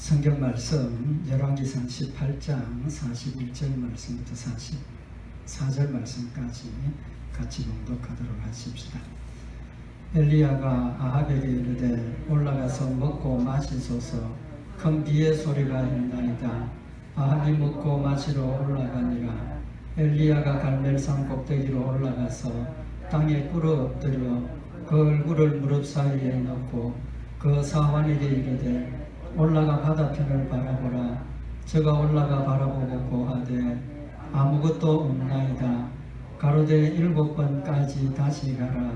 성경 말씀 열왕기상 18장 41절 말씀부터 44절 말씀까지 같이 봉독하도록 하십시다. 엘리야가 아합에게 이르되 올라가서 먹고 마시소서. 큰 비의 소리가 있나이다. 아합이 먹고 마시러 올라가니라. 엘리야가 갈멜산 꼭대기로 올라가서 땅에 꿇어 엎드려 그 얼굴을 무릎 사이에 넣고 그 사환에게 이르되 올라가 바다편을 바라보라. 저가 올라가 바라보고 고하되 아무것도 없나이다. 가로되 7번까지 다시 가라.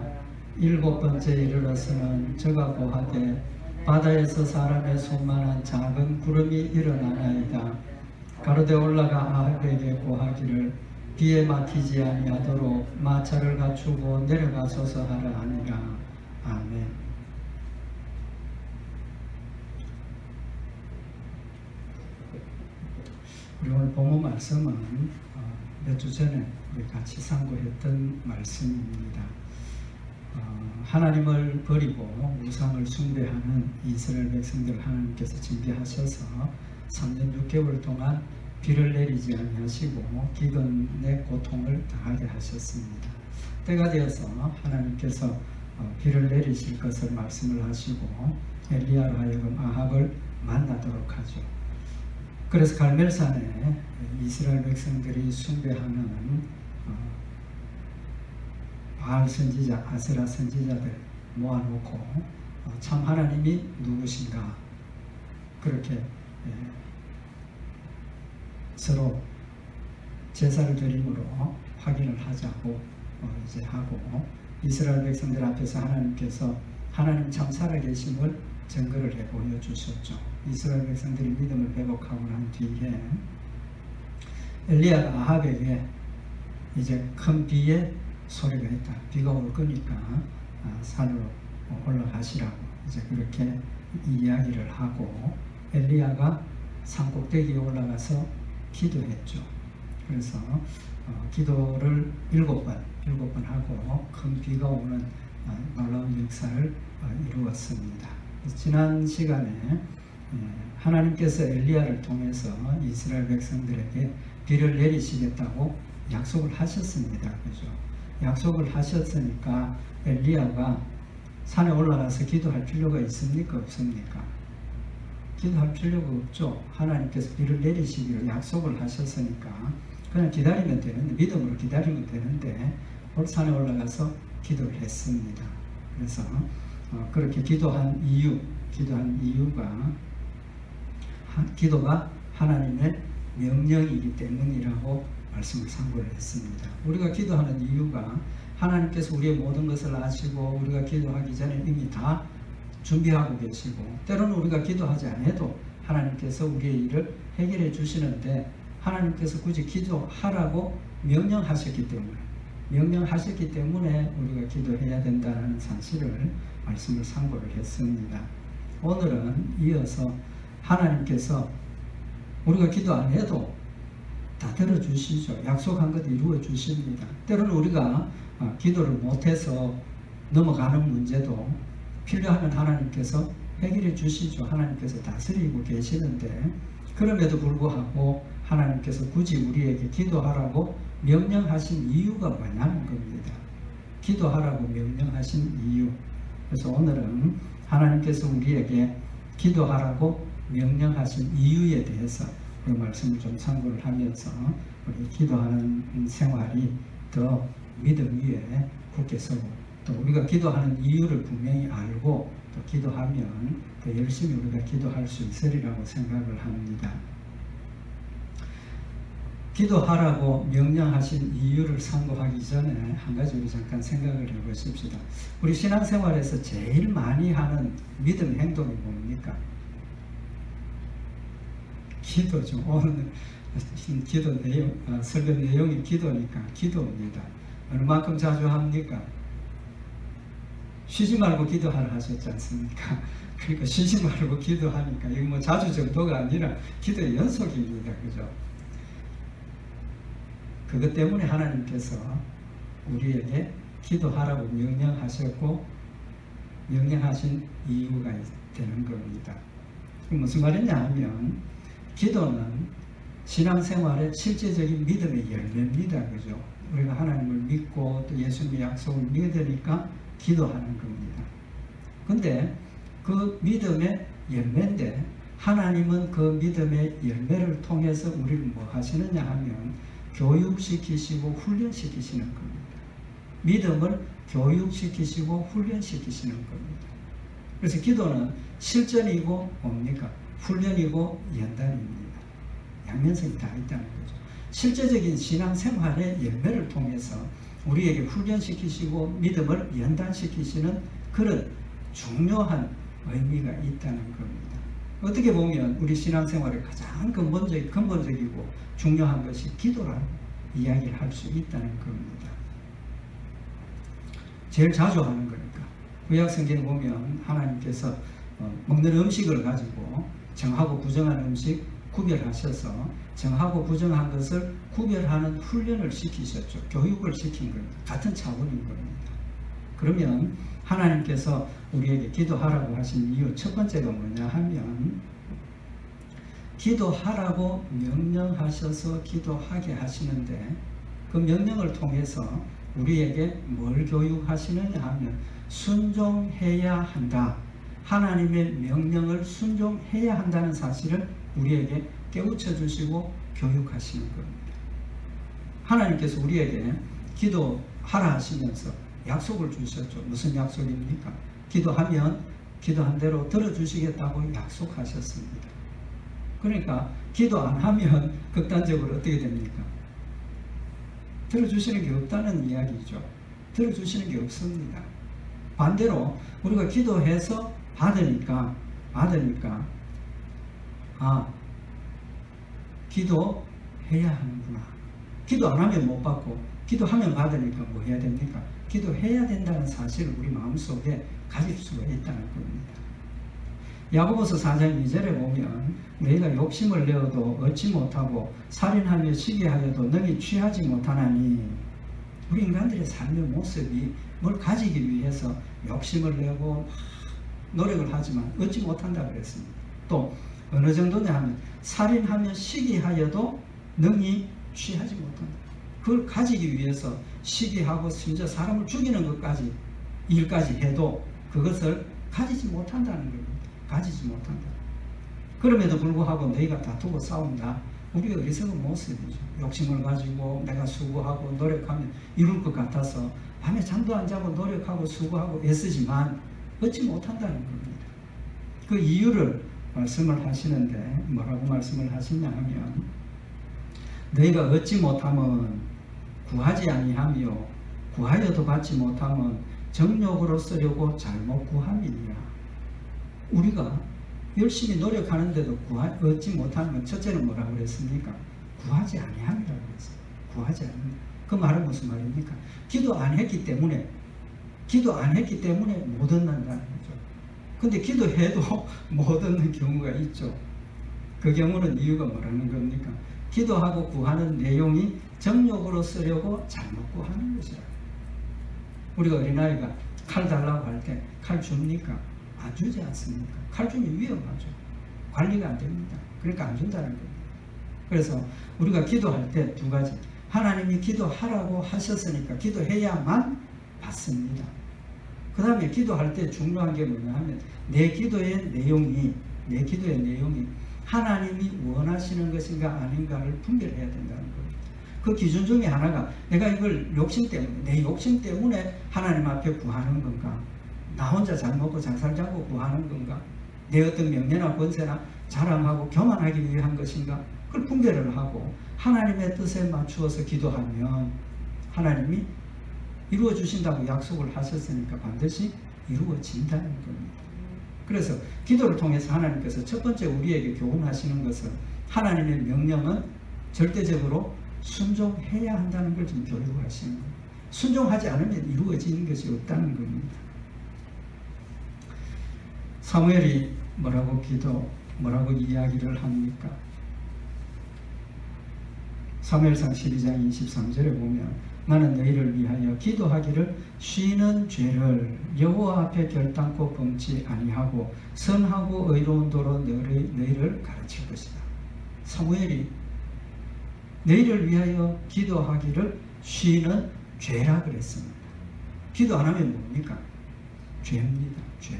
7번째 이르러서는 저가 고하되 바다에서 사람의 손만한 작은 구름이 일어나나이다. 가로되 올라가 아합에게 고하기를 비에 막히지 아니하도록 마차를 갖추고 내려가소서 하라 하니라. 아멘. 우리 오늘 본문 말씀은 몇 주 전에 우리 같이 상고했던 말씀입니다. 하나님을 버리고 우상을 숭배하는 이스라엘 백성들을 하나님께서 징계하셔서 3년 6개월 동안 비를 내리지 아니하시고 기근의 고통을 당하게 하셨습니다. 때가 되어서 하나님께서 비를 내리실 것을 말씀을 하시고 엘리야로 하여금 아합을 만나도록 하죠. 그래서 갈멜산에 이스라엘 백성들이 숭배하는 바알 선지자, 아세라 선지자들 모아놓고 참 하나님이 누구신가 그렇게 서로 제사를 드림으로 확인을 하자고 이제 하고 이스라엘 백성들 앞에서 하나님께서 하나님 참 살아계심을 증거를 해 보여주셨죠. 이스라엘 백성들이 믿음을 회복하고 난 뒤에 엘리야가 아합에게 이제 큰 비의 소리가 있다. 비가 올 거니까 산으로 올라가시라고 이제 그렇게 이야기를 하고 엘리야가 산 꼭대기에 올라가서 기도했죠. 그래서 기도를 7번 하고 큰 비가 오는 놀라운 역사를 이루었습니다. 지난 시간에 하나님께서 엘리야를 통해서 이스라엘 백성들에게 비를 내리시겠다고 약속을 하셨습니다. 그죠? 약속을 하셨으니까 엘리야가 산에 올라가서 기도할 필요가 있습니까? 없습니까? 기도할 필요가 없죠. 하나님께서 비를 내리시기를 약속을 하셨으니까 그냥 기다리면 되는데, 믿음으로 기다리면 되는데 산에 올라가서 기도를 했습니다. 그래서 그렇게 기도한 이유가 기도가 하나님의 명령이기 때문이라고 말씀을 상고를 했습니다. 우리가 기도하는 이유가 하나님께서 우리의 모든 것을 아시고 우리가 기도하기 전에 이미 다 준비하고 계시고 때로는 우리가 기도하지 않아도 하나님께서 우리의 일을 해결해 주시는데 하나님께서 굳이 기도하라고 명령하셨기 때문에 우리가 기도해야 된다는 사실을 말씀을 상고를 했습니다. 오늘은 이어서 하나님께서 우리가 기도 안 해도 다 들어주시죠. 약속한 것 이루어 주십니다. 때로는 우리가 기도를 못해서 넘어가는 문제도 필요하면 하나님께서 해결해 주시죠. 하나님께서 다스리고 계시는데 그럼에도 불구하고 하나님께서 굳이 우리에게 기도하라고 명령하신 이유가 뭐냐는 겁니다. 기도하라고 명령하신 이유. 그래서 오늘은 하나님께서 우리에게 기도하라고 명령하신 이유에 대해서 그 말씀을 좀 참고를 하면서 우리 기도하는 생활이 더 믿음 위에 굳게 서고 또 우리가 기도하는 이유를 분명히 알고 또 기도하면 더 열심히 우리가 기도할 수 있으리라고 생각을 합니다. 기도하라고 명령하신 이유를 상고하기 전에 한 가지 우리 잠깐 생각을 해보십시다. 우리 신앙생활에서 제일 많이 하는 믿음 행동이 뭡니까? 기도죠. 오늘 기도 내용, 설교 내용이 기도니까 기도입니다. 얼마큼 자주 합니까? 쉬지 말고 기도하라 하셨지 않습니까? 그러니까 쉬지 말고 기도하니까 이거 뭐 자주 정도가 아니라 기도의 연속입니다. 그죠? 그것 때문에 하나님께서 우리에게 기도하라고 명령하셨고 명령하신 이유가 되는 겁니다. 무슨 말이냐 하면 기도는 신앙생활의 실제적인 믿음의 열매입니다. 그죠? 우리가 하나님을 믿고 또 예수님의 약속을 믿으니까 기도하는 겁니다. 근데 그 믿음의 열매인데 하나님은 그 믿음의 열매를 통해서 우리를 뭐 하시느냐 하면 교육시키시고 훈련시키시는 겁니다. 믿음을 교육시키시고 훈련시키시는 겁니다. 그래서 기도는 실전이고 뭡니까? 훈련이고 연단입니다. 양면성이 다 있다는 거죠. 실제적인 신앙생활의 열매를 통해서 우리에게 훈련시키시고 믿음을 연단시키시는 그런 중요한 의미가 있다는 겁니다. 어떻게 보면 우리 신앙생활의 가장 근본적이고 중요한 것이 기도라고 이야기를 할 수 있다는 겁니다. 제일 자주 하는 거니까. 구약성경에 보면 하나님께서 먹는 음식을 가지고 정하고 부정한 음식 구별하셔서 정하고 부정한 것을 구별하는 훈련을 시키셨죠. 교육을 시킨 겁니다. 같은 차원인 겁니다. 그러면 하나님께서 우리에게 기도하라고 하신 이유 첫 번째가 뭐냐 하면 기도하라고 명령하셔서 기도하게 하시는데 그 명령을 통해서 우리에게 뭘 교육하시느냐 하면 순종해야 한다. 하나님의 명령을 순종해야 한다는 사실을 우리에게 깨우쳐 주시고 교육하시는 겁니다. 하나님께서 우리에게 기도하라 하시면서 약속을 주셨죠. 무슨 약속입니까? 기도하면 기도한 대로 들어주시겠다고 약속하셨습니다. 그러니까 기도 안 하면 극단적으로 어떻게 됩니까? 들어주시는 게 없다는 이야기죠. 들어주시는 게 없습니다. 반대로 우리가 기도해서 받으니까 기도해야 하는구나. 기도 안 하면 못 받고 기도하면 받으니까 뭐 해야 됩니까? 기도해야 된다는 사실을 우리 마음속에 가질 수가 있다는 겁니다. 야고보서 4장 2절에 보면 너희가 욕심을 내어도 얻지 못하고 살인하며 시기하여도 능히 취하지 못하나니 우리 인간들의 삶의 모습이 뭘 가지기 위해서 욕심을 내고 노력을 하지만 얻지 못한다 그랬습니다. 또 어느 정도냐 하면 살인하며 시기하여도 능히 취하지 못한다. 그걸 가지기 위해서 시기하고 심지어 사람을 죽이는 것까지 일까지 해도 그것을 가지지 못한다는 겁니다. 가지지 못한다. 그럼에도 불구하고 너희가 다투고 싸운다. 우리가 어리석은 모습이죠. 욕심을 가지고 내가 수고하고 노력하면 이룰 것 같아서 밤에 잠도 안 자고 노력하고 수고하고 애쓰지만 얻지 못한다는 겁니다. 그 이유를 말씀을 하시는데 뭐라고 말씀을 하시냐 하면 너희가 얻지 못하면 구하지 아니하며 구하여도 받지 못하면 정욕으로 쓰려고 잘못 구함이니라. 우리가 열심히 노력하는데도 얻지 못하는 건 첫째는 뭐라고 그랬습니까? 구하지 아니함이라고 그랬어요. 구하지 않는다. 그 말은 무슨 말입니까? 기도 안 했기 때문에 못 얻는다는 거죠. 근데 기도해도 못 얻는 경우가 있죠. 그 경우는 이유가 뭐라는 겁니까? 기도하고 구하는 내용이 정욕으로 쓰려고 잘못 구하는 것이라. 우리가 어린아이가 칼 달라고 할 때 칼 줍니까? 안 주지 않습니까? 칼 주면 위험하죠. 관리가 안 됩니다. 그러니까 안 준다는 겁니다. 그래서 우리가 기도할 때 두 가지. 하나님이 기도하라고 하셨으니까 기도해야만 받습니다. 그 다음에 기도할 때 중요한 게 뭐냐 하면 내 기도의 내용이 하나님이 원하시는 것인가 아닌가를 분별해야 된다는 겁니다. 그 기준 중에 하나가 내가 이걸 내 욕심 때문에 하나님 앞에 구하는 건가? 나 혼자 잘 먹고 잘 살자고 구하는 건가? 내 어떤 명예나 권세나 자랑하고 교만하기 위한 것인가? 그걸 분별을 하고 하나님의 뜻에 맞추어서 기도하면 하나님이 이루어 주신다고 약속을 하셨으니까 반드시 이루어진다는 겁니다. 그래서 기도를 통해서 하나님께서 첫 번째 우리에게 교훈하시는 것은 하나님의 명령은 절대적으로 순종해야 한다는 걸 좀 교육하시는 거예요. 순종하지 않으면 이루어지는 것이 없다는 겁니다. 사무엘이 뭐라고 이야기를 합니까? 사무엘상 12장 23절에 보면 나는 너희를 위하여 기도하기를 쉬는 죄를 여호와 앞에 결단코 범치 아니하고 선하고 의로운 도로 너희를 가르칠 것이다. 사무엘이 너희를 위하여 기도하기를 쉬는 죄라 그랬습니다. 기도 안 하면 뭡니까? 죄입니다. 죄.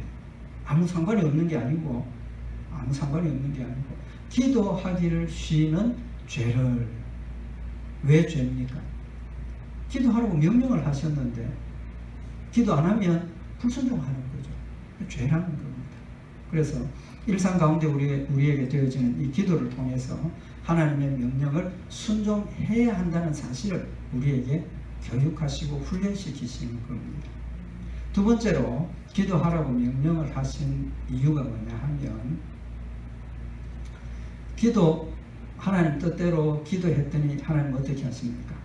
아무 상관이 없는 게 아니고 기도하기를 쉬는 죄를. 왜 죄입니까? 기도하라고 명령을 하셨는데 기도 안 하면 불순종하는 거죠. 죄라는 겁니다. 그래서 일상 가운데 우리에게 되어지는 이 기도를 통해서 하나님의 명령을 순종해야 한다는 사실을 우리에게 교육하시고 훈련시키시는 겁니다. 두 번째로 기도하라고 명령을 하신 이유가 뭐냐 하면 하나님 뜻대로 기도했더니 하나님 어떻게 하십니까?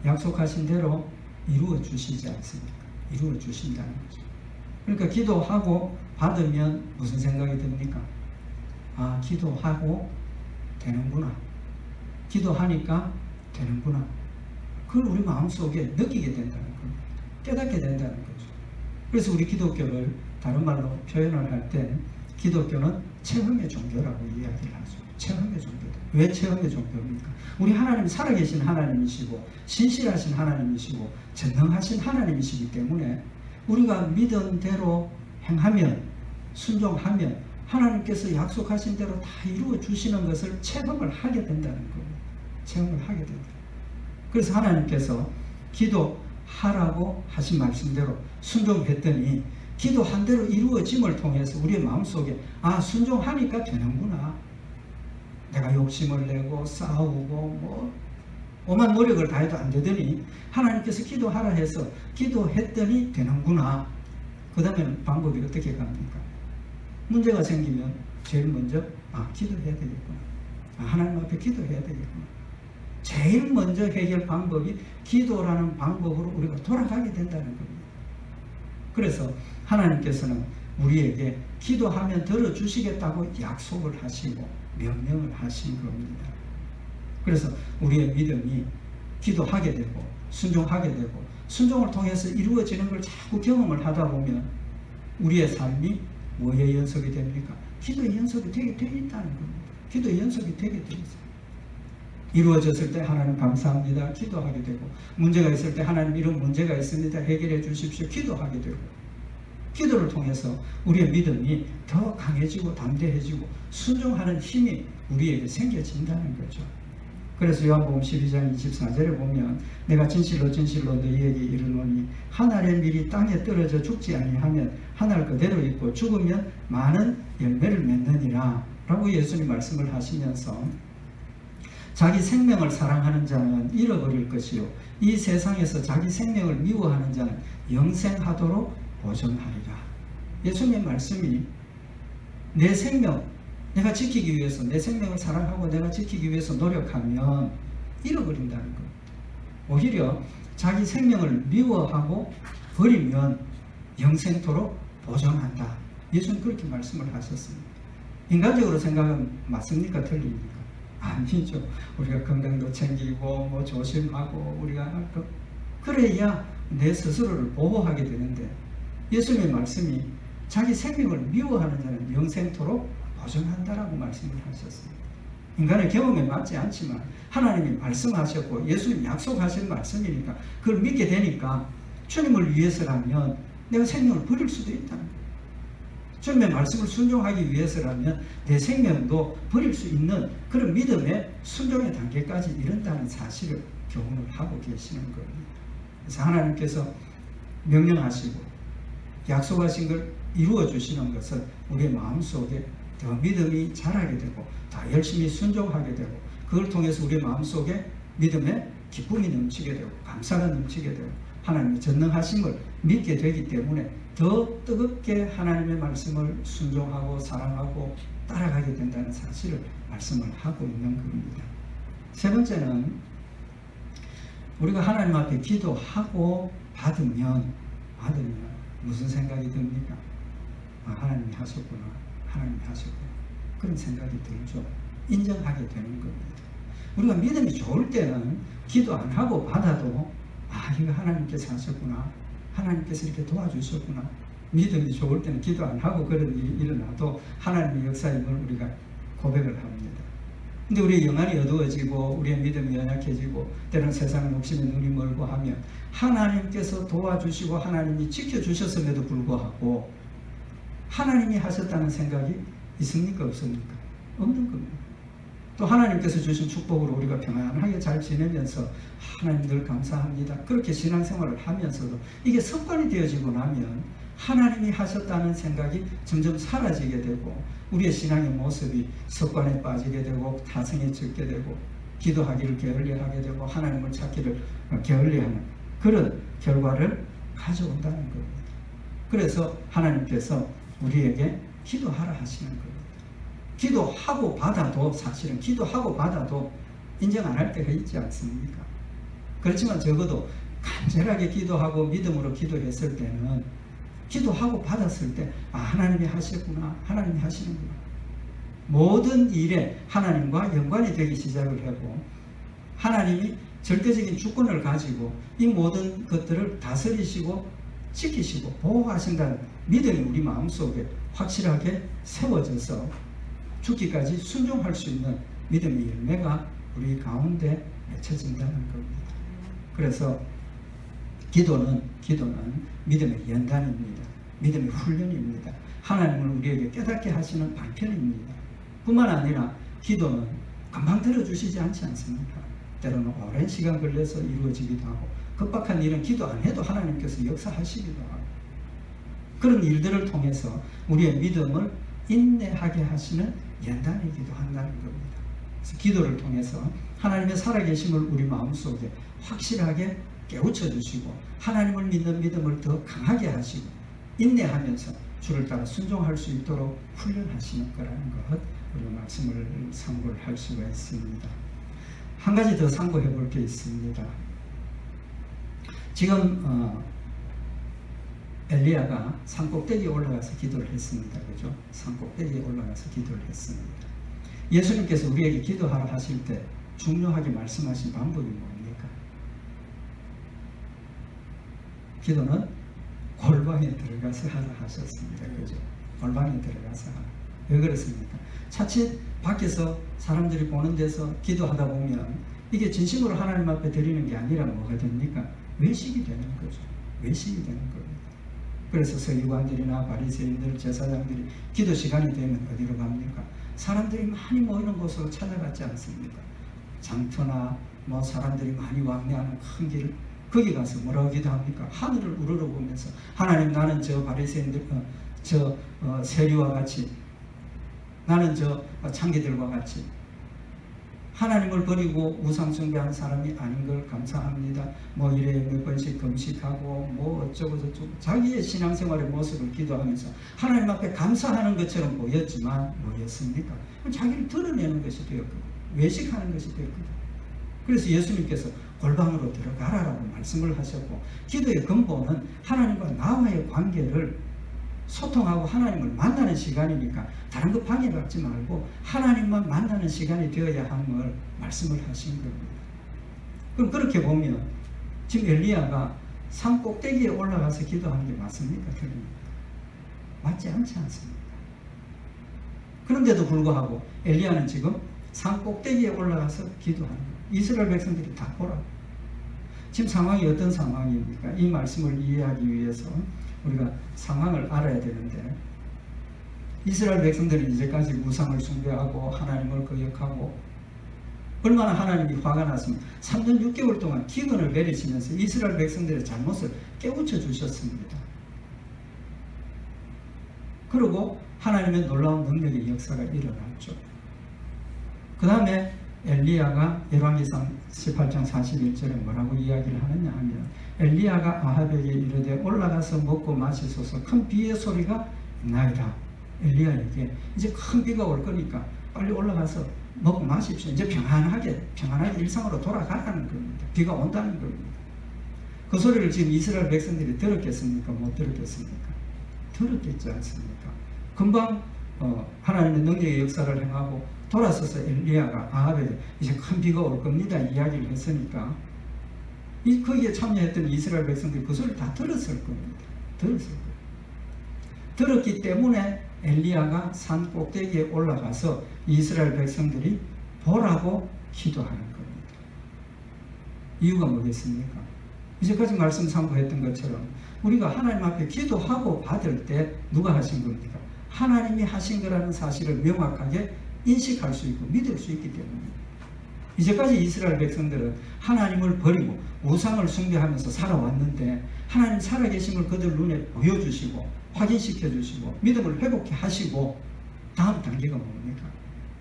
약속하신 대로 이루어 주시지 않습니까? 이루어 주신다는 거죠. 그러니까 기도하고 받으면 무슨 생각이 듭니까? 아, 기도하고 되는구나. 기도하니까 되는구나. 그걸 우리 마음속에 느끼게 된다는 겁니다. 깨닫게 된다는 거죠. 그래서 우리 기독교를 다른 말로 표현을 할 때 기독교는 체험의 종교라고 이야기를 하죠. 체험의 종교다. 왜 체험의 종교입니까? 우리 하나님 살아계신 하나님이시고 신실하신 하나님이시고 전능하신 하나님이시기 때문에 우리가 믿음대로 행하면 순종하면 하나님께서 약속하신 대로 다 이루어 주시는 것을 체험을 하게 된다는 겁니다. 체험을 하게 된다. 그래서 하나님께서 기도하라고 하신 말씀대로 순종했더니 기도한 대로 이루어짐을 통해서 우리의 마음속에 아, 순종하니까 되는구나. 내가 욕심을 내고 싸우고 오만 노력을 다해도 안 되더니 하나님께서 기도하라 해서 기도했더니 되는구나. 그 다음에 방법이 어떻게 갑니까? 문제가 생기면 제일 먼저 기도해야 되겠구나. 하나님 앞에 기도해야 되겠구나. 제일 먼저 해결 방법이 기도라는 방법으로 우리가 돌아가게 된다는 겁니다. 그래서 하나님께서는 우리에게 기도하면 들어주시겠다고 약속을 하시고 명령을 하신 겁니다. 그래서 우리의 믿음이 기도하게 되고 순종하게 되고 순종을 통해서 이루어지는 걸 자꾸 경험을 하다 보면 우리의 삶이 뭐의 연속이 됩니까? 기도의 연속이 되게 되어 있다는 겁니다. 기도의 연속이 되게 되어 있어요. 이루어졌을 때 하나님 감사합니다. 기도하게 되고 문제가 있을 때 하나님 이런 문제가 있습니다. 해결해 주십시오. 기도하게 되고 기도를 통해서 우리의 믿음이 더 강해지고 담대해지고 순종하는 힘이 우리에게 생겨진다는 거죠. 그래서 요한복음 12장 24절에 보면 내가 진실로 진실로 너희에게 이르노니 한 알의 밀이 땅에 떨어져 죽지 아니하면 한 알 그대로 있고 죽으면 많은 열매를 맺느니라 라고 예수님 말씀을 하시면서 자기 생명을 사랑하는 자는 잃어버릴 것이요 이 세상에서 자기 생명을 미워하는 자는 영생하도록 보존하리라. 예수님의 말씀이 내 생명 내가 지키기 위해서 내 생명을 사랑하고 내가 지키기 위해서 노력하면 잃어버린다는 겁니다. 오히려 자기 생명을 미워하고 버리면 영생토록 보존한다. 예수님 그렇게 말씀을 하셨습니다. 인간적으로 생각하면 맞습니까? 틀립니까? 아니죠. 우리가 건강도 챙기고 조심하고 우리가 그래야 내 스스로를 보호하게 되는데 예수님의 말씀이 자기 생명을 미워하는 자는 영생토록 보존한다라고 말씀을 하셨습니다. 인간의 경험에 맞지 않지만 하나님이 말씀하셨고 예수님이 약속하신 말씀이니까 그걸 믿게 되니까 주님을 위해서라면 내가 생명을 버릴 수도 있다는 거예요. 주님의 말씀을 순종하기 위해서라면 내 생명도 버릴 수 있는 그런 믿음의 순종의 단계까지 이른다는 사실을 교훈을 하고 계시는 겁니다. 그래서 하나님께서 명령하시고 약속하신 걸 이루어 주시는 것은 우리의 마음속에 더 믿음이 자라게 되고 더 열심히 순종하게 되고 그걸 통해서 우리의 마음속에 믿음의 기쁨이 넘치게 되고 감사가 넘치게 되고 하나님의 전능하심을 믿게 되기 때문에 더 뜨겁게 하나님의 말씀을 순종하고 사랑하고 따라가게 된다는 사실을 말씀을 하고 있는 겁니다. 세 번째는 우리가 하나님 앞에 기도하고 받으면 무슨 생각이 듭니까? 하나님이 하셨구나. 하나님이 하셨구나. 그런 생각이 들죠. 인정하게 되는 겁니다. 우리가 믿음이 좋을 때는 기도 안 하고 받아도 이거 하나님께서 하셨구나, 하나님께서 이렇게 도와주셨구나. 믿음이 좋을 때는 기도 안 하고 그런 일이 일어나도 하나님의 역사임을 우리가 고백을 합니다. 근데 우리의 영안이 어두워지고 우리의 믿음이 연약해지고 때로는 세상 욕심에 눈이 멀고 하면 하나님께서 도와주시고 하나님이 지켜주셨음에도 불구하고 하나님이 하셨다는 생각이 있습니까? 없습니까? 없는 겁니다. 또 하나님께서 주신 축복으로 우리가 평안하게 잘 지내면서 하나님 늘 감사합니다, 그렇게 신앙생활을 하면서도 이게 습관이 되어지고 나면 하나님이 하셨다는 생각이 점점 사라지게 되고 우리의 신앙의 모습이 습관에 빠지게 되고 타성에 젖게 되고 기도하기를 게을리하게 되고 하나님을 찾기를 게을리하는 그런 결과를 가져온다는 겁니다. 그래서 하나님께서 우리에게 기도하라 하시는 겁니다. 기도하고 받아도 사실은 기도하고 받아도 인정 안 할 때가 있지 않습니까? 그렇지만 적어도 간절하게 기도하고 믿음으로 기도했을 때는 기도하고 받았을 때 하나님이 하셨구나, 하나님이 하시는구나. 모든 일에 하나님과 연관이 되기 시작을 하고 하나님이 절대적인 주권을 가지고 이 모든 것들을 다스리시고 지키시고 보호하신다는 믿음이 우리 마음속에 확실하게 세워져서 죽기까지 순종할 수 있는 믿음의 열매가 우리 가운데 맺혀진다는 겁니다. 그래서 기도는 믿음의 연단입니다. 믿음의 훈련입니다. 하나님을 우리에게 깨닫게 하시는 방편입니다. 뿐만 아니라 기도는 금방 들어주시지 않지 않습니까? 때로는 오랜 시간 걸려서 이루어지기도 하고 급박한 일은 기도 안 해도 하나님께서 역사하시기도 하고 그런 일들을 통해서 우리의 믿음을 인내하게 하시는 연단이기도 한다는 겁니다. 그래서 기도를 통해서 하나님의 살아계심을 우리 마음속에 확실하게 깨우쳐 주시고 하나님을 믿는 믿음을 더 강하게 하시고 인내하면서 주를 따라 순종할 수 있도록 훈련하시는 거라는 것 우리 말씀을 참고를 할 수가 있습니다. 한 가지 더 참고해 볼 게 있습니다. 지금 엘리야가 산꼭대기에 올라가서 기도를 했습니다. 그죠? 산꼭대기에 올라가서 기도를 했습니다. 예수님께서 우리에게 기도하라 하실 때 중요하게 말씀하신 방법이 뭡니까? 기도는 골방에 들어가서 하라 하셨습니다. 그죠? 골방에 들어가서 하라. 왜 그렇습니까? 차칫 밖에서 사람들이 보는 데서 기도하다 보면 이게 진심으로 하나님 앞에 드리는 게 아니라 뭐가 됩니까? 외식이 되는 거죠. 외식이 되는 겁니다. 그래서 서기관들이나 바리새인들, 제사장들이 기도 시간이 되면 어디로 갑니까? 사람들이 많이 모이는 곳으로 찾아갔지 않습니까? 장터나 뭐 사람들이 많이 왕래하는 큰 길, 거기 가서 뭐라고 기도합니까? 하늘을 우러러보면서 하나님, 나는 저 바리새인들, 세리와 같이, 나는 저 창기들과 같이 하나님을 버리고 우상 숭배하는 사람이 아닌 걸 감사합니다. 뭐 이래 몇 번씩 금식하고 뭐 어쩌고 저쩌고 자기의 신앙생활의 모습을 기도하면서 하나님 앞에 감사하는 것처럼 보였지만 뭐였습니까? 자기를 드러내는 것이 되었거든요. 외식하는 것이 되었거든요. 그래서 예수님께서 골방으로 들어가라라고 말씀을 하셨고 기도의 근본은 하나님과 나와의 관계를 소통하고 하나님을 만나는 시간이니까 다른 거 방해받지 말고 하나님만 만나는 시간이 되어야 함을 말씀을 하신 겁니다. 그럼 그렇게 보면 지금 엘리야가 산 꼭대기에 올라가서 기도하는 게 맞습니까? 틀립니까? 맞지 않지 않습니까? 그런데도 불구하고 엘리야는 지금 산 꼭대기에 올라가서 기도하는 거예요. 이스라엘 백성들이 다 보라고. 지금 상황이 어떤 상황입니까? 이 말씀을 이해하기 위해서 우리가 상황을 알아야 되는데 이스라엘 백성들은 이제까지 우상을 숭배하고 하나님을 거역하고 얼마나 하나님이 화가 났으면 3년 6개월 동안 기근을 내리시면서 이스라엘 백성들의 잘못을 깨우쳐 주셨습니다. 그리고 하나님의 놀라운 능력의 역사가 일어났죠. 그 다음에 엘리야가 열왕기상 18장 41절에 뭐라고 이야기를 하느냐 하면 엘리야가 아합에게 이르되 올라가서 먹고 마시소서, 큰 비의 소리가 나이다. 엘리야에게 이제 큰 비가 올 거니까 빨리 올라가서 먹고 마십시오. 이제 평안하게 일상으로 돌아가라는 겁니다. 비가 온다는 겁니다. 그 소리를 지금 이스라엘 백성들이 들었겠습니까? 못 들었겠습니까? 들었겠지 않습니까? 금방 하나님의 능력의 역사를 행하고 돌아서서 엘리야가 아합에게 이제 큰 비가 올 겁니다 이야기를 했으니까 거기에 참여했던 이스라엘 백성들이 그 소리를 다 들었을 겁니다. 들었을 거예요. 들었기 때문에 엘리야가 산 꼭대기에 올라가서 이스라엘 백성들이 보라고 기도하는 겁니다. 이유가 뭐겠습니까? 이제까지 말씀 참고했던 것처럼 우리가 하나님 앞에 기도하고 받을 때 누가 하신 겁니까? 하나님이 하신 거라는 사실을 명확하게 인식할 수 있고 믿을 수 있기 때문입니다. 이제까지 이스라엘 백성들은 하나님을 버리고 우상을 숭배하면서 살아왔는데 하나님 살아계심을 그들 눈에 보여주시고 확인시켜 주시고 믿음을 회복해 하시고 다음 단계가 뭡니까?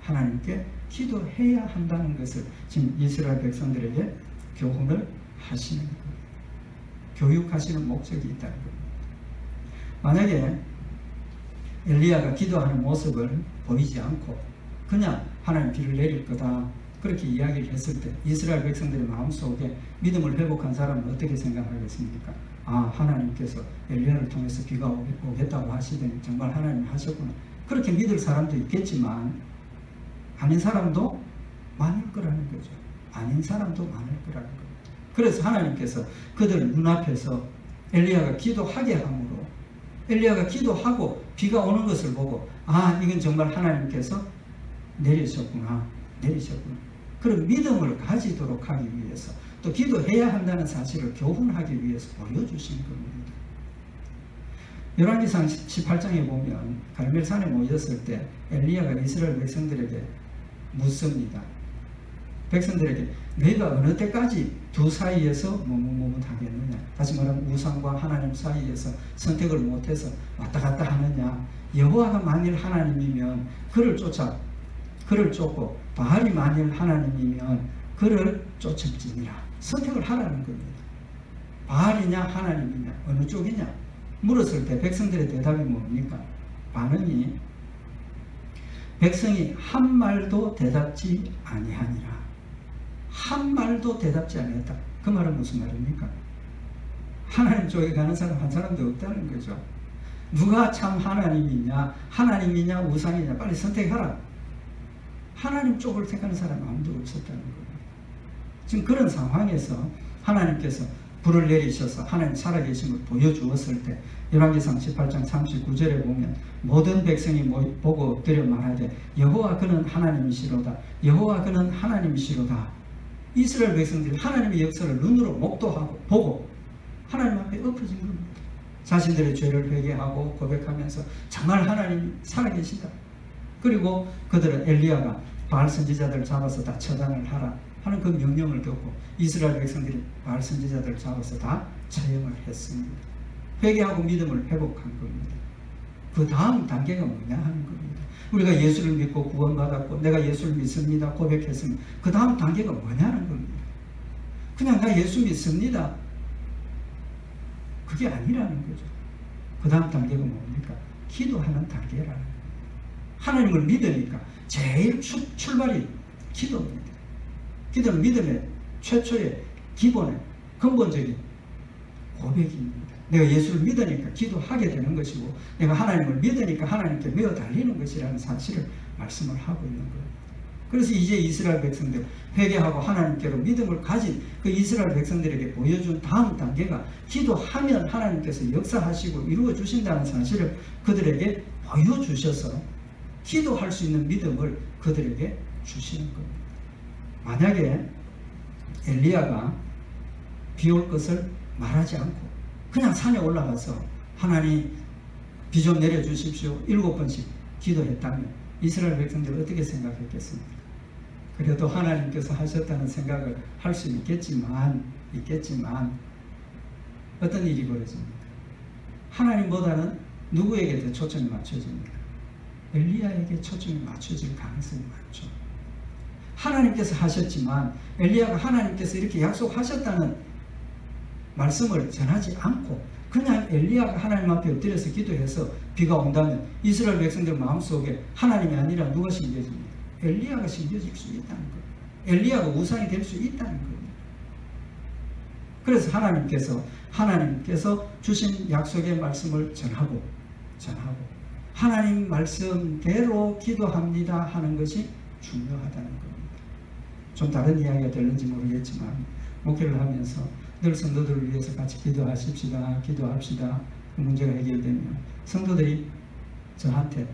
하나님께 기도해야 한다는 것을 지금 이스라엘 백성들에게 교훈을 하시는 거예요. 교육하시는 목적이 있다는 겁니다. 만약에 엘리야가 기도하는 모습을 보이지 않고 그냥 하나님 비를 내릴 거다 그렇게 이야기를 했을 때 이스라엘 백성들의 마음속에 믿음을 회복한 사람은 어떻게 생각하겠습니까? 아, 하나님께서 엘리야를 통해서 비가 오겠다고 하시더니 정말 하나님 하셨구나. 그렇게 믿을 사람도 있겠지만 아닌 사람도 많을 거라는 거죠. 아닌 사람도 많을 거라는 거예요. 그래서 하나님께서 그들 눈앞에서 엘리야가 기도하게 함으로 엘리야가 기도하고 비가 오는 것을 보고 아, 이건 정말 하나님께서 내리셨구나. 그런 믿음을 가지도록 하기 위해서 또 기도해야 한다는 사실을 교훈하기 위해서 보여주신 겁니다. 열왕기상 18장에 보면 갈멜산에 모였을 때 엘리야가 이스라엘 백성들에게 묻습니다. 백성들에게 너희가 어느 때까지 두 사이에서 머뭇머뭇하겠느냐. 다시 말하면 우상과 하나님 사이에서 선택을 못해서 왔다 갔다 하느냐. 여호와가 만일 하나님이면 그를 쫓고 바알이 만일 하나님이면 그를 쫓을지니라. 선택을 하라는 겁니다. 바알이냐 하나님이냐 어느 쪽이냐 물었을 때 백성들의 대답이 뭡니까? 반응이 백성이 한 말도 대답지 아니하니라. 한 말도 대답지 아니했다. 그 말은 무슨 말입니까? 하나님 쪽에 가는 사람 한 사람도 없다는 거죠. 누가 참 하나님이냐 우상이냐 빨리 선택하라. 하나님 쪽을 택하는 사람은 아무도 없었다는 거예요. 지금 그런 상황에서 하나님께서 불을 내리셔서 하나님 살아계심을 보여주었을 때 열왕기상 18장 39절에 보면 모든 백성이 보고 엎드려 말하되 여호와 그는 하나님이시로다. 여호와 그는 하나님이시로다. 이스라엘 백성들이 하나님의 역사를 눈으로 목도하고 보고 하나님 앞에 엎어진 겁니다. 자신들의 죄를 회개하고 고백하면서 정말 하나님이 살아계시다. 그리고 그들은 엘리야가 바알 선지자들을 잡아서 다 처단을 하라 하는 그 명령을 듣고 이스라엘 백성들이 바알 선지자들을 잡아서 다 처형을 했습니다. 회개하고 믿음을 회복한 겁니다. 그 다음 단계가 뭐냐 하는 겁니다. 우리가 예수를 믿고 구원받았고 내가 예수를 믿습니다 고백했습니다. 그 다음 단계가 뭐냐는 겁니다. 그냥 나 예수 믿습니다 그게 아니라는 거죠. 그 다음 단계가 뭡니까? 기도하는 단계라는 거예요. 하나님을 믿으니까 제일 출발이 기도입니다. 기도는 믿음의 최초의 기본의 근본적인 고백입니다. 내가 예수를 믿으니까 기도하게 되는 것이고 내가 하나님을 믿으니까 하나님께 메어 달리는 것이라는 사실을 말씀을 하고 있는 거예요. 그래서 이제 이스라엘 백성들 회개하고 하나님께로 믿음을 가진 그 이스라엘 백성들에게 보여준 다음 단계가 기도하면 하나님께서 역사하시고 이루어 주신다는 사실을 그들에게 보여주셔서 기도할 수 있는 믿음을 그들에게 주시는 겁니다. 만약에 엘리야가 비 올 것을 말하지 않고 그냥 산에 올라가서 하나님 비 좀 내려주십시오 7번씩 기도했다면 이스라엘 백성들은 어떻게 생각했겠습니까? 그래도 하나님께서 하셨다는 생각을 할 수 있겠지만 어떤 일이 벌어집니까? 하나님보다는 누구에게 더 초점이 맞춰집니까? 엘리야에게 초점이 맞춰질 가능성이 많죠. 하나님께서 하셨지만 엘리야가 하나님께서 이렇게 약속하셨다는 말씀을 전하지 않고 그냥 엘리야가 하나님 앞에 엎드려서 기도해서 비가 온다면 이스라엘 백성들 마음속에 하나님이 아니라 누가 심겨집니까? 엘리야가 심겨질 수 있다는 거예요. 엘리야가 우상이 될 수 있다는 거예요. 그래서 하나님께서 주신 약속의 말씀을 전하고 하나님 말씀대로 기도합니다 하는 것이 중요하다는 겁니다. 좀 다른 이야기가 될는지 모르겠지만 목회를 하면서 늘 성도들을 위해서 같이 기도하십시다. 기도합시다. 문제가 해결되면 성도들이 저한테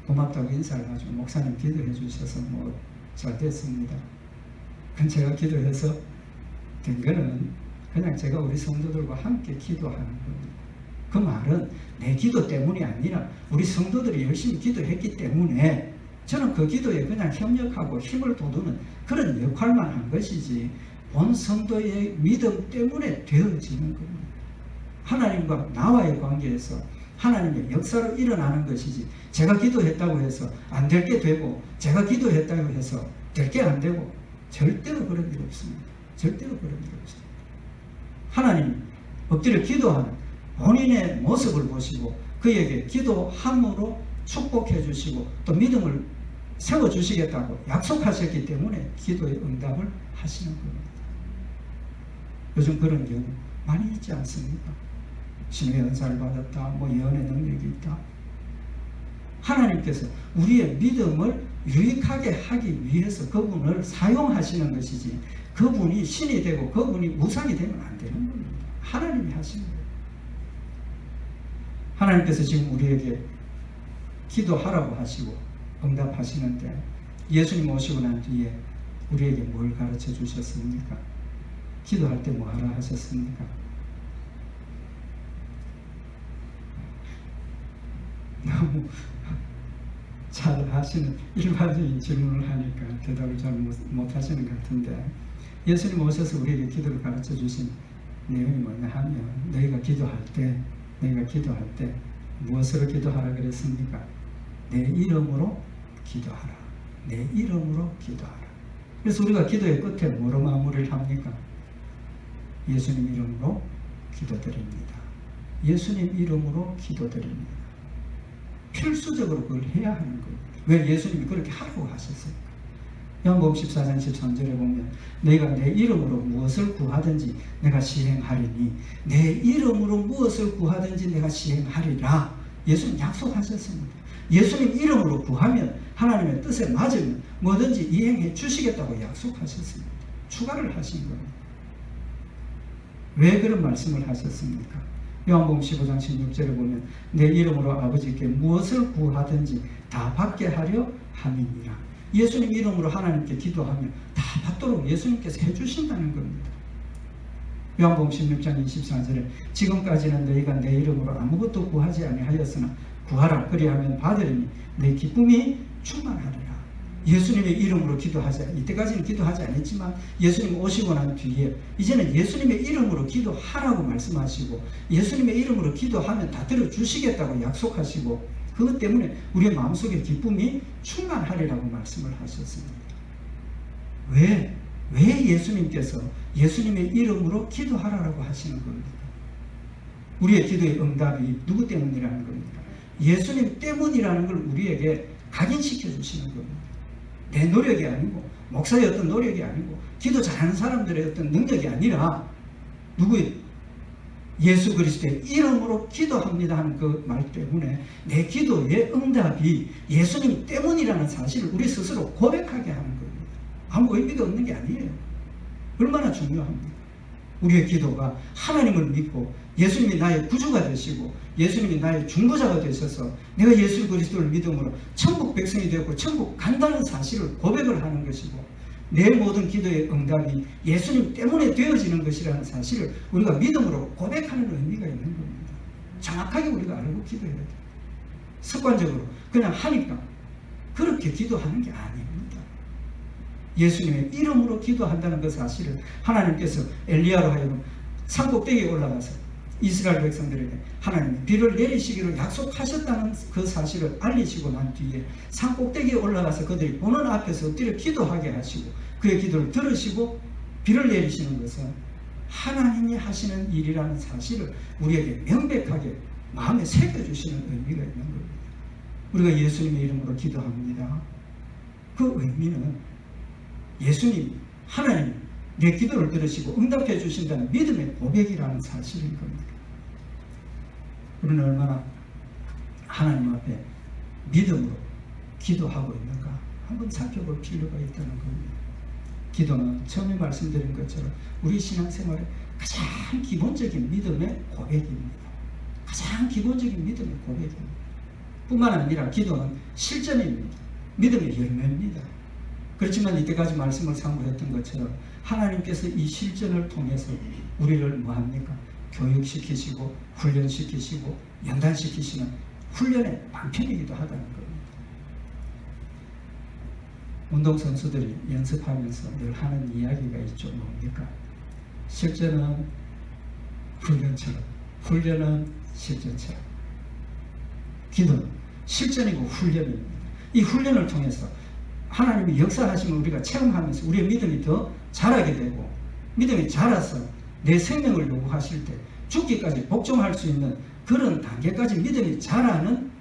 고맙다고 인사를 가지고 목사님 기도해 주셔서 뭐 잘 됐습니다. 그건 제가 기도해서 된 거는 그냥 제가 우리 성도들과 함께 기도하는 겁니다. 그 말은 내 기도 때문이 아니라 우리 성도들이 열심히 기도했기 때문에 저는 그 기도에 그냥 협력하고 힘을 돋우는 그런 역할만 한 것이지 본 성도의 믿음 때문에 되어지는 겁니다. 하나님과 나와의 관계에서 하나님의 역사로 일어나는 것이지 제가 기도했다고 해서 안 될 게 되고 제가 기도했다고 해서 될 게 안 되고 절대로 그런 일 없습니다. 절대로 그런 일 없습니다. 하나님 엎드려 기도하는 본인의 모습을 보시고 그에게 기도함으로 축복해 주시고 또 믿음을 세워주시겠다고 약속하셨기 때문에 기도의 응답을 하시는 겁니다. 요즘 그런 경우 많이 있지 않습니까? 신의 은사를 받았다, 뭐 예언의 능력이 있다. 하나님께서 우리의 믿음을 유익하게 하기 위해서 그분을 사용하시는 것이지 그분이 신이 되고 그분이 우상이 되면 안 되는 겁니다. 하나님이 하시는 거예요. 하나님께서 지금 우리에게 기도하라고 하시고 응답하시는데 예수님 오시고 난 뒤에 우리에게 뭘 가르쳐 주셨습니까? 기도할 때 뭐 하라 하셨습니까? 너무 잘 하시는 일반적인 질문을 하니까 대답을 잘 못 하시는 것 같은데 예수님 오셔서 우리에게 기도를 가르쳐 주신 내용이 뭐냐 하면 너희가 기도할 때 무엇으로 기도하라 그랬습니까? 내 이름으로 기도하라. 내 이름으로 기도하라. 그래서 우리가 기도의 끝에 뭐로 마무리를 합니까? 예수님 이름으로 기도드립니다. 예수님 이름으로 기도드립니다. 필수적으로 그걸 해야 하는 거예요. 왜 예수님이 그렇게 하라고 하셨습니까? 요한복음 14장 13절에 보면 너희가 내 이름으로 무엇을 구하든지 내가 시행하리니 내 이름으로 무엇을 구하든지 내가 시행하리라. 예수님 약속하셨습니다. 예수님 이름으로 구하면 하나님의 뜻에 맞으면 뭐든지 이행해 주시겠다고 약속하셨습니다. 추가를 하신 겁니다. 왜 그런 말씀을 하셨습니까? 요한복음 15장 16절에 보면 내 이름으로 아버지께 무엇을 구하든지 다 받게 하려 함이니라. 예수님 이름으로 하나님께 기도하면 다 받도록 예수님께서 해주신다는 겁니다. 요한복음 16장 24절에 지금까지는 너희가 내 이름으로 아무것도 구하지 아니하였으나 구하라 그리하면 받으리니 내 기쁨이 충만하리라. 예수님의 이름으로 기도하자. 이때까지는 기도하지 않았지만 예수님 오시고 난 뒤에 이제는 예수님의 이름으로 기도하라고 말씀하시고 예수님의 이름으로 기도하면 다 들어주시겠다고 약속하시고 그것 때문에 우리의 마음속에 기쁨이 충만하리라고 말씀을 하셨습니다. 왜 예수님께서 예수님의 이름으로 기도하라고 하시는 겁니까? 우리의 기도의 응답이 누구 때문이라는 겁니까? 예수님 때문이라는 걸 우리에게 각인시켜 주시는 겁니다. 내 노력이 아니고 목사의 어떤 노력이 아니고 기도 잘하는 사람들의 어떤 능력이 아니라 누구의 예수 그리스도의 이름으로 기도합니다 하는 그 말 때문에 내 기도의 응답이 예수님 때문이라는 사실을 우리 스스로 고백하게 하는 겁니다. 아무 의미가 없는 게 아니에요. 얼마나 중요합니까? 우리의 기도가 하나님을 믿고 예수님이 나의 구주가 되시고 예수님이 나의 중보자가 되셔서 내가 예수 그리스도를 믿음으로 천국 백성이 되었고 천국 간다는 사실을 고백을 하는 것이고 내 모든 기도의 응답이 예수님 때문에 되어지는 것이라는 사실을 우리가 믿음으로 고백하는 의미가 있는 겁니다. 정확하게 우리가 알고 기도해야 돼요. 습관적으로 그냥 하니까 그렇게 기도하는 게 아닙니다. 예수님의 이름으로 기도한다는 그 사실을 하나님께서 엘리야로 하여금 산꼭대기에 올라가서 이스라엘 백성들에게 하나님이 비를 내리시기로 약속하셨다는 그 사실을 알리시고 난 뒤에 산꼭대기에 올라가서 그들이 보는 앞에서 엎드려 기도하게 하시고 그의 기도를 들으시고 비를 내리시는 것은 하나님이 하시는 일이라는 사실을 우리에게 명백하게 마음에 새겨주시는 의미가 있는 겁니다. 우리가 예수님의 이름으로 기도합니다. 그 의미는 예수님, 하나님 내 기도를 들으시고 응답해 주신다는 믿음의 고백이라는 사실인 겁니다. 우리는 얼마나 하나님 앞에 믿음으로 기도하고 있는가 한번 살펴볼 필요가 있다는 겁니다. 기도는 처음에 말씀드린 것처럼 우리 신앙생활의 가장 기본적인 믿음의 고백입니다. 가장 기본적인 믿음의 고백입니다. 뿐만 아니라 기도는 실전입니다. 믿음의 열매입니다. 그렇지만 이때까지 말씀을 상고했던 것처럼 하나님께서 이 실전을 통해서 우리를 뭐합니까? 교육시키시고 훈련시키시고 연단시키시는 훈련의 방편이기도 하다는 겁니다. 운동선수들이 연습하면서 늘 하는 이야기가 있죠. 뭡니까? 실전은 훈련처럼, 훈련은 실전처럼. 기도는 실전이고 훈련입니다. 이 훈련을 통해서 하나님이 역사하심을 우리가 체험하면서 우리의 믿음이 더 자라게 되고, 믿음이 자라서 내 생명을 요구하실 때 죽기까지 복종할 수 있는 그런 단계까지 믿음이 자라는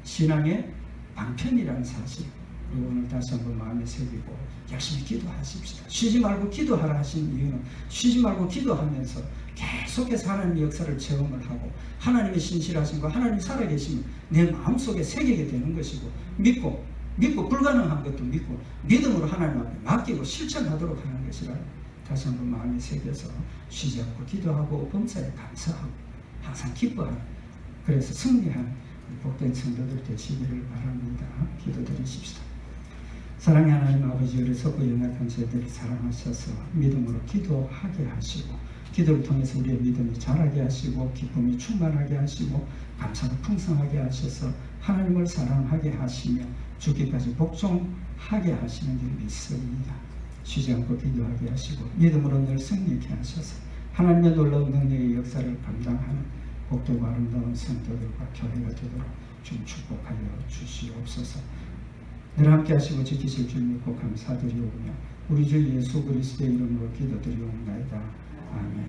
신앙의 방편이라는 사실, 우리 오늘 다시 한번 마음에 새기고 열심히 기도하십시다. 쉬지 말고 기도하라 하신 이유는 쉬지 말고 기도하면서 계속해서 하나님의 역사를 체험을 하고 하나님의 신실하신 거, 하나님이 살아계시면 내 마음속에 새기게 되는 것이고, 믿고 불가능한 것도 믿고 믿음으로 하나님 앞에 맡기고 실천하도록 하는 것이라 다시 한번 마음에 새겨서 쉬지 않고 기도하고 범사에 감사하고 항상 기뻐하는, 그래서 승리하는 복된 성도들 되시기를 바랍니다. 기도드리십시다. 사랑의 하나님 아버지, 우리 섭고 연약한 저희들을 사랑하셔서 믿음으로 기도하게 하시고 기도를 통해서 우리의 믿음이 자라게 하시고 기쁨이 충만하게 하시고 감사가 풍성하게 하셔서 하나님을 사랑하게 하시며 죽기까지 복종하게 하시는 줄 믿습니다. 쉬지 않고 기도하게 하시고 믿음으로 늘 승리케 하셔서 하나님의 놀라운 능력의 역사를 감당하는 복되고 아름다운 성도들과 교회가 되도록 좀 축복하여 주시옵소서. 늘 함께 하시고 지키실 줄 믿고 감사드리오며 우리 주 예수 그리스도의 이름으로 기도드리옵나이다. 아멘.